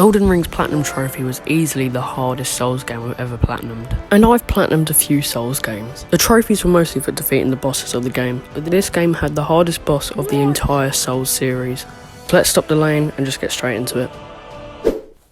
Elden Ring's Platinum Trophy was easily the hardest Souls game I've ever platinumed. And I've platinumed a few Souls games. The trophies were mostly for defeating the bosses of the game, but this game had the hardest boss of the entire Souls series. So let's stop delaying and just get straight into it.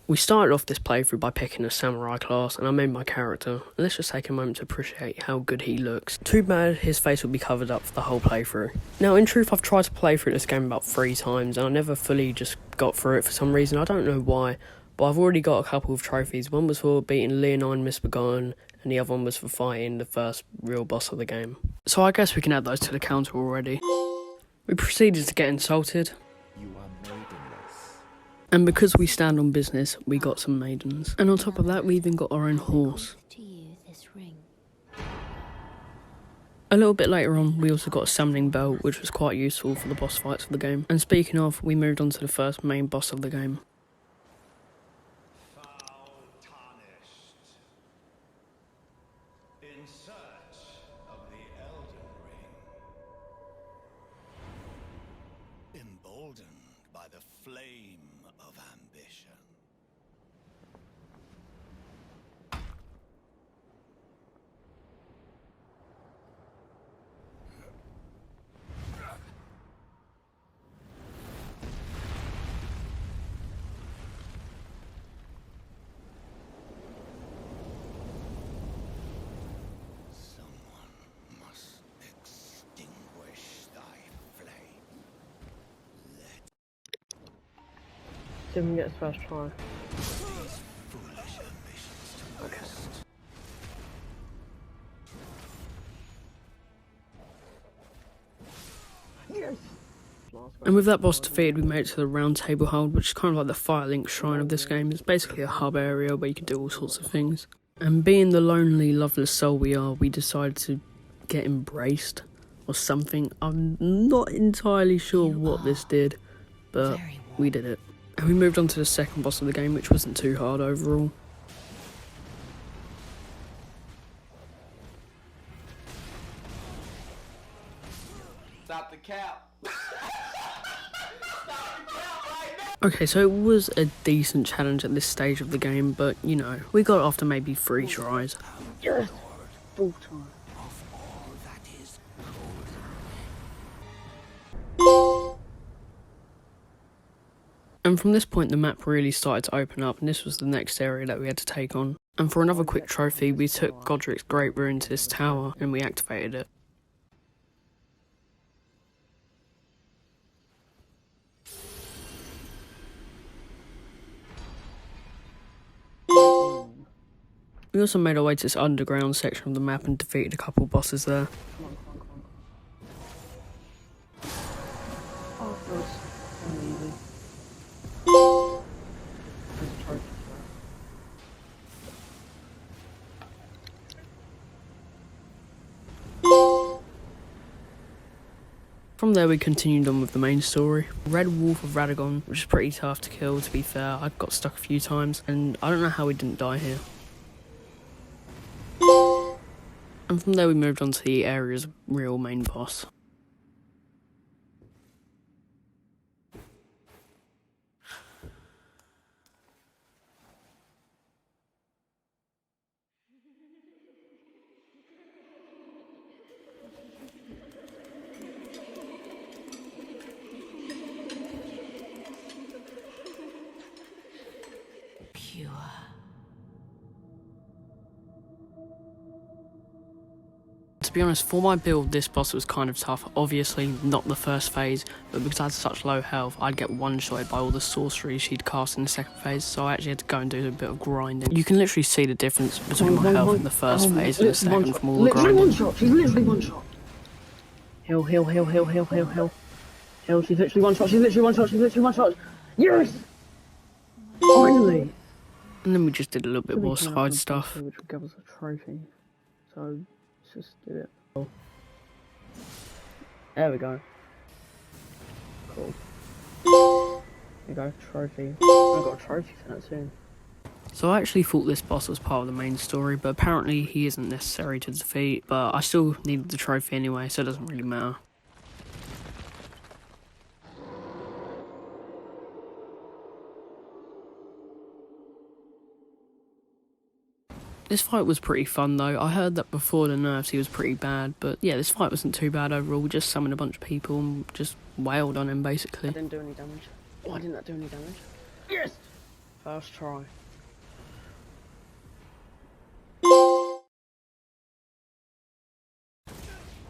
We started off this playthrough by picking a samurai class, and I made my character. And let's just take a moment to appreciate how good he looks. Too bad his face will be covered up for the whole playthrough. Now, in truth, I've tried to play through this game about 3 times, and I never fully just got through it for some reason. I don't know why, but I've already got a couple of trophies. One was for beating Leonine Misbegotten, and the other one was for fighting the first real boss of the game. So I guess we can add those to the counter already. We proceeded to get insulted. And because we stand on business, we got some maidens. And on top of that, we even got our own horse. A little bit later on, we also got a summoning bell, which was quite useful for the boss fights of the game. And speaking of, we moved on to the first main boss of the game. In search of the Elden Ring. Emboldened by the flame of ambition. Someone must extinguish thy flame. See if we can get this first try. These foolish ambitions to rest. And with that boss defeated, we made it to the Round Table Hold, which is kind of like the Firelink shrine of this game. It's basically a hub area where you can do all sorts of things. And being the lonely, loveless soul we are, we decided to get embraced or something. I'm not entirely sure what this did, but we did it. And we moved on to the second boss of the game, which wasn't too hard overall. Stop the cap. Okay, so it was a decent challenge at this stage of the game, but, you know, we got it after maybe 3 tries. Yes! Full time. And from this point, the map really started to open up, and this was the next area that we had to take on. And for another quick trophy, we took Godric's Great Rune to this tower, and we activated it. We also made our way to this underground section of the map and defeated a couple bosses there. From there we continued on with the main story. Red Wolf of Radagon, which is pretty tough to kill, to be fair. I got stuck a few times, and I don't know how we didn't die here. And from there we moved on to the area's real main boss. To be honest, for my build, this boss was kind of tough. Obviously, not the first phase, but because I had such low health, I'd get one-shotted by all the sorceries she'd cast in the second phase, so I actually had to go and do a bit of grinding. You can literally see the difference between my health in the first phase and the second from all the grinding. One-shot, she's literally one-shot. Heal. Heal, she's literally one-shot. Yes! Finally! And then we just did a little bit more side stuff. Which would give us a trophy. So, let's just do it. There we go. Cool. There you go, trophy. I've got a trophy for that soon. So I actually thought this boss was part of the main story, but apparently he isn't necessary to defeat, but I still needed the trophy anyway, so it doesn't really matter. This fight was pretty fun though. I heard that before the nerfs he was pretty bad, but yeah, this fight wasn't too bad overall. We just summoned a bunch of people and just wailed on him basically. I didn't do any damage. Why didn't that do any damage? Yes! First try.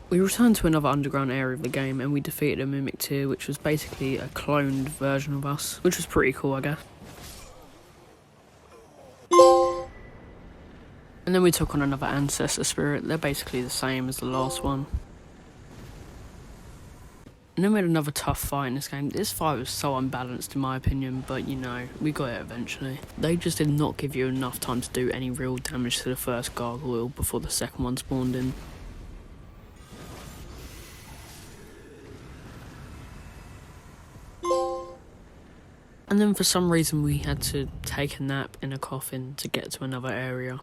We returned to another underground area of the game and we defeated a Mimic Tier, which was basically a cloned version of us, which was pretty cool, I guess. And then we took on another Ancestor Spirit. They're basically the same as the last one. And then we had another tough fight in this game. This fight was so unbalanced in my opinion, but you know, we got it eventually. They just did not give you enough time to do any real damage to the first gargoyle before the second one spawned in. And then for some reason we had to take a nap in a coffin to get to another area.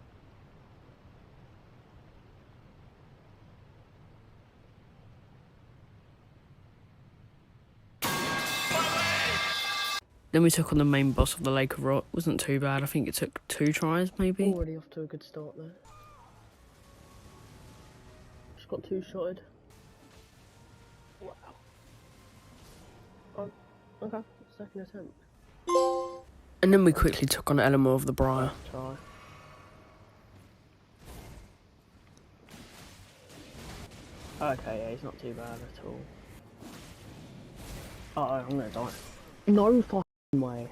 Then we took on the main boss of the Lake of Rot. Wasn't too bad. I think it took 2 tries maybe. Already off to a good start there. Just got 2-shotted. Wow. Oh, okay. Second attempt. And then we quickly took on Eleanor of the Briar. Try. Okay, yeah, he's not too bad at all. Uh-oh, I'm gonna die. No fucking way.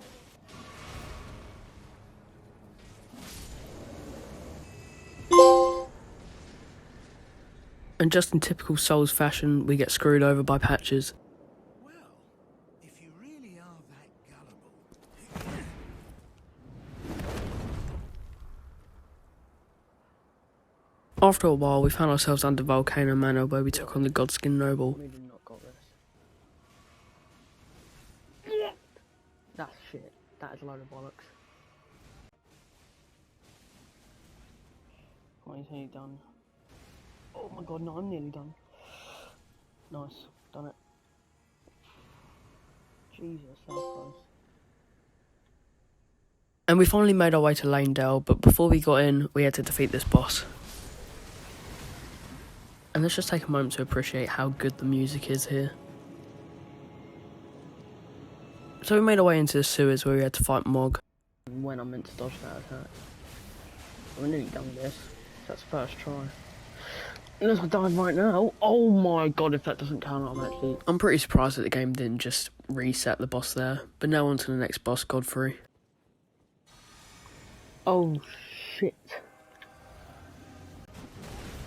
And just in typical Souls fashion, we get screwed over by patches. Well, if you really are that gullible. After a while, we found ourselves under Volcano Manor where we took on the Godskin Noble. We did not got this. That's shit. That is a load of bollocks. Come on, he's nearly done. Oh my god, no, I'm nearly done. Nice, done it. Jesus, that was close. And we finally made our way to Lanedale, but before we got in, we had to defeat this boss. And let's just take a moment to appreciate how good the music is here. So we made our way into the sewers where we had to fight Mog. When I meant to dodge that attack. We're nearly done with this. That's first try. Unless I died right now. Oh my god, if that doesn't count, I'm pretty surprised that the game didn't just reset the boss there. But now on to the next boss, Godfrey. Oh shit.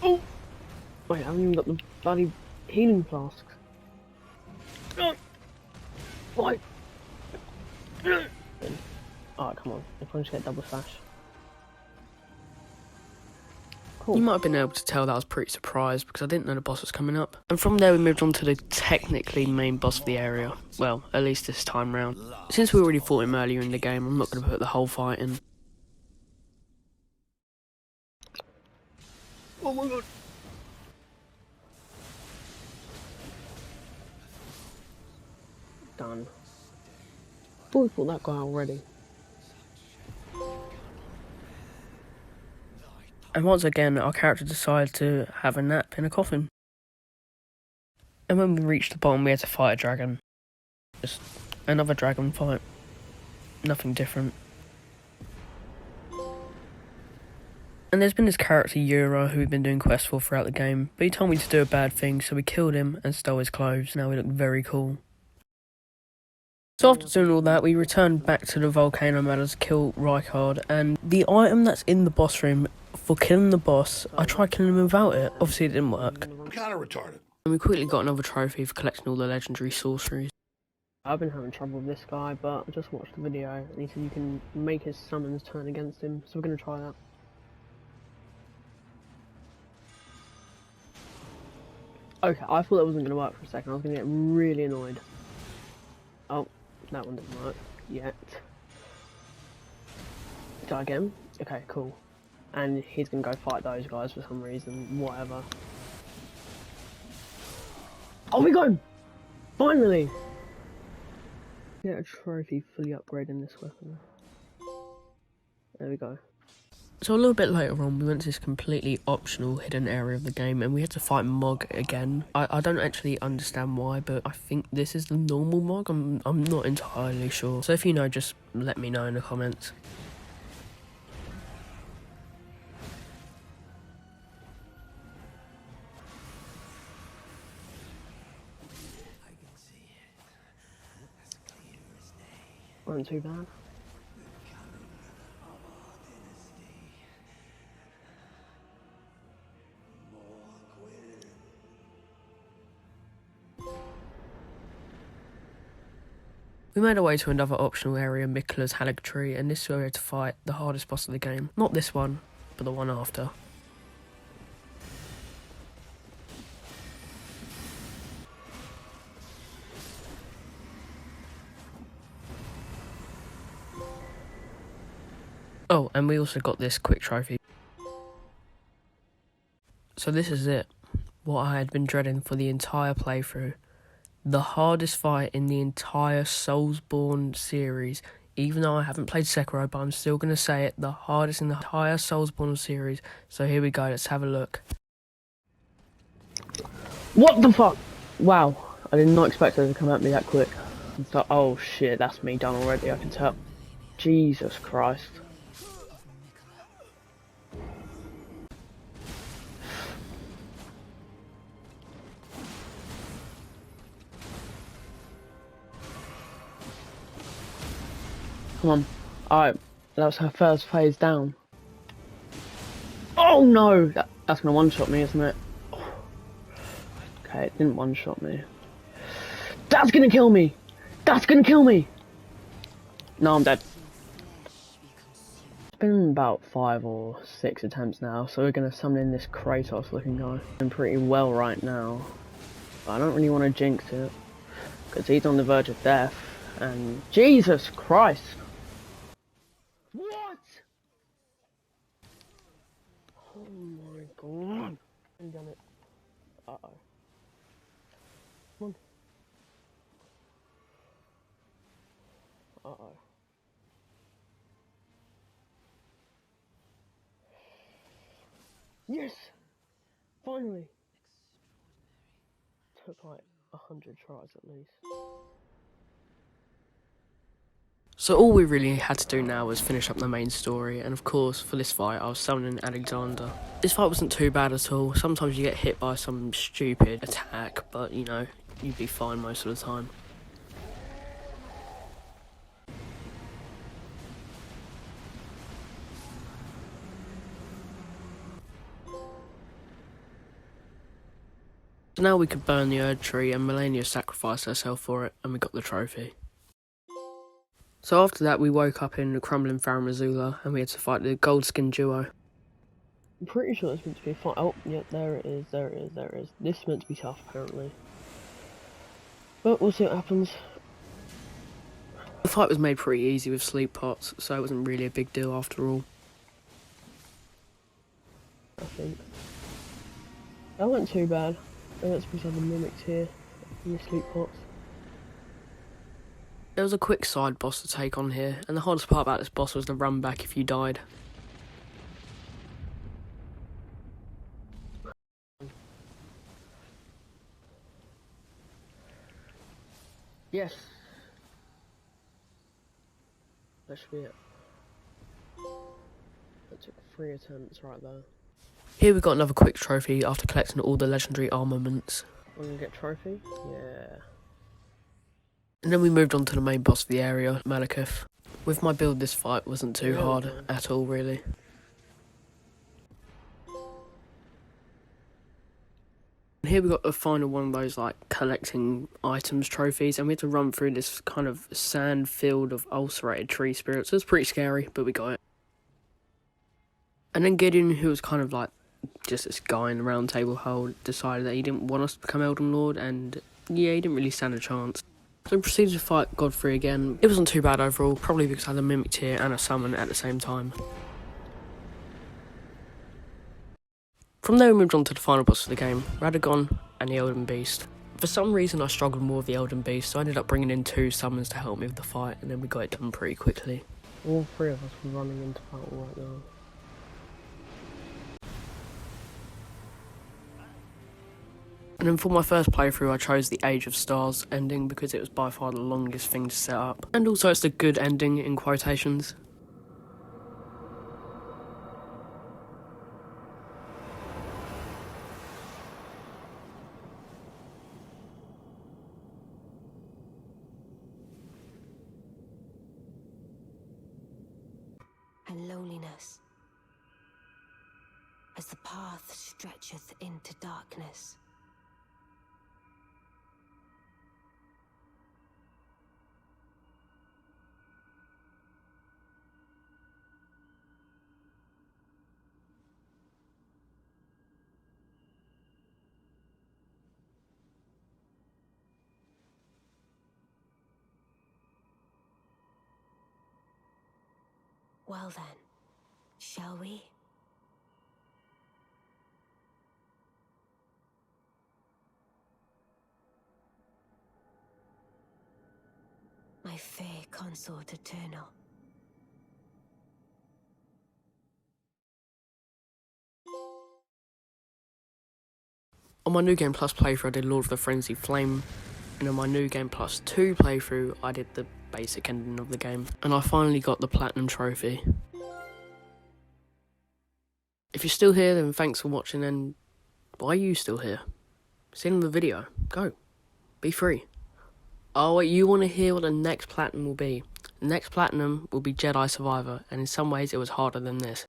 Oh! Wait, I haven't even got the bloody healing flasks. Oh! Why? Alright, come on. If I just get double slash. Cool. You might have been able to tell that I was pretty surprised because I didn't know the boss was coming up. And from there we moved on to the technically main boss of the area. Well, at least this time round. Since we already fought him earlier in the game, I'm not going to put the whole fight in. Oh my god. Done. Thought we fought that guy already. And once again, our character decided to have a nap in a coffin. And when we reached the bottom, we had to fight a dragon. Just another dragon fight. Nothing different. And there's been this character, Yura, who we've been doing quests for throughout the game, but he told me to do a bad thing, so we killed him and stole his clothes. Now we look very cool. So after doing all that, we returned back to the Volcano Manor to kill Rykard, and the item that's in the boss room for killing the boss, I tried killing him without it. Obviously it didn't work. I'm kind of retarded. And we quickly got another trophy for collecting all the legendary sorceries. I've been having trouble with this guy, but I just watched the video and he said you can make his summons turn against him, so we're going to try that. Okay, I thought that wasn't going to work for a second. I was going to get really annoyed. Oh, that one didn't work yet. Try again. Okay, cool. And he's going to go fight those guys for some reason, whatever. Oh, we got him! Finally! Get a trophy fully upgrading this weapon. There we go. So a little bit later on, we went to this completely optional hidden area of the game and we had to fight Mog again. I don't actually understand why, but I think this is the normal Mog. I'm not entirely sure. So if you know, just let me know in the comments. I can see it. As clear as day. Wasn't too bad. We made our way to another optional area, Mikla's Halig Tree, and this is where we had to fight the hardest boss of the game. Not this one, but the one after. Oh, and we also got this quick trophy. So this is it. What I had been dreading for the entire playthrough. The hardest fight in the entire Soulsborne series. Even though I haven't played Sekiro, but I'm still going to say it. The hardest in the entire Soulsborne series. So here we go, let's have a look. What the fuck? Wow, I did not expect her to come at me that quick. I thought, oh shit, that's me done already, I can tell. Jesus Christ. Come on. Alright, that was her first phase down. Oh no! That's gonna one-shot me, isn't it? Okay, it didn't one-shot me. That's gonna kill me! That's gonna kill me! No, I'm dead. It's been about 5 or 6 attempts now, so we're gonna summon in this Kratos looking guy. I'm pretty well right now, but I don't really want to jinx it, because he's on the verge of death, and Jesus Christ! What? Oh my god. I've done it. Uh-oh. Come on. Uh-oh. Yes! Finally! Took like 100 tries at least. So all we really had to do now was finish up the main story, and of course, for this fight, I was summoning Alexander. This fight wasn't too bad at all. Sometimes you get hit by some stupid attack, but you know, you'd be fine most of the time. So now we could burn the Erd Tree, and Melania sacrificed herself for it, and we got the trophy. So after that, we woke up in the crumbling Farum Azula, and we had to fight the gold-skinned duo. I'm pretty sure it's meant to be fun. Oh, yep, there it is, there it is, there it is. This is meant to be tough, apparently. But we'll see what happens. The fight was made pretty easy with sleep pots, so it wasn't really a big deal after all. I think. That wasn't too bad. I don't suppose I have the mimics here in the sleep pots. There was a quick side boss to take on here, and the hardest part about this boss was the run back if you died. Yes! That should be it. That took 3 attempts right there. Here we got another quick trophy after collecting all the legendary armaments. We're gonna get trophy? Yeah. And then we moved on to the main boss of the area, Malekith. With my build, this fight wasn't too hard at all, really. And here we got the final one of those, like, collecting items trophies, and we had to run through this kind of sand field of ulcerated tree spirits. It was pretty scary, but we got it. And then Gideon, who was kind of like just this guy in the round table hold, decided that he didn't want us to become Elden Lord, and yeah, he didn't really stand a chance. So we proceeded to fight Godfrey again. It wasn't too bad overall, probably because I had a mimic tier and a summon at the same time. From there we moved on to the final boss of the game, Radagon and the Elden Beast. For some reason I struggled more with the Elden Beast, so I ended up bringing in 2 summons to help me with the fight, and then we got it done pretty quickly. All 3 of us were running into battle right now. And then for my first playthrough I chose the Age of Stars ending because it was by far the longest thing to set up. And also it's a good ending in quotations. And loneliness, as the path stretcheth into darkness. Well then, shall we? My fair consort eternal. On my New Game Plus playthrough I did Lord of the Frenzy Flame, and on my New Game Plus 2 playthrough I did the basic ending of the game, and I finally got the Platinum Trophy. If you're still here then thanks for watching, and why are you still here? See you in the video. Go. Be free. Oh wait, you want to hear what the next Platinum will be? The next Platinum will be Jedi Survivor, and in some ways it was harder than this.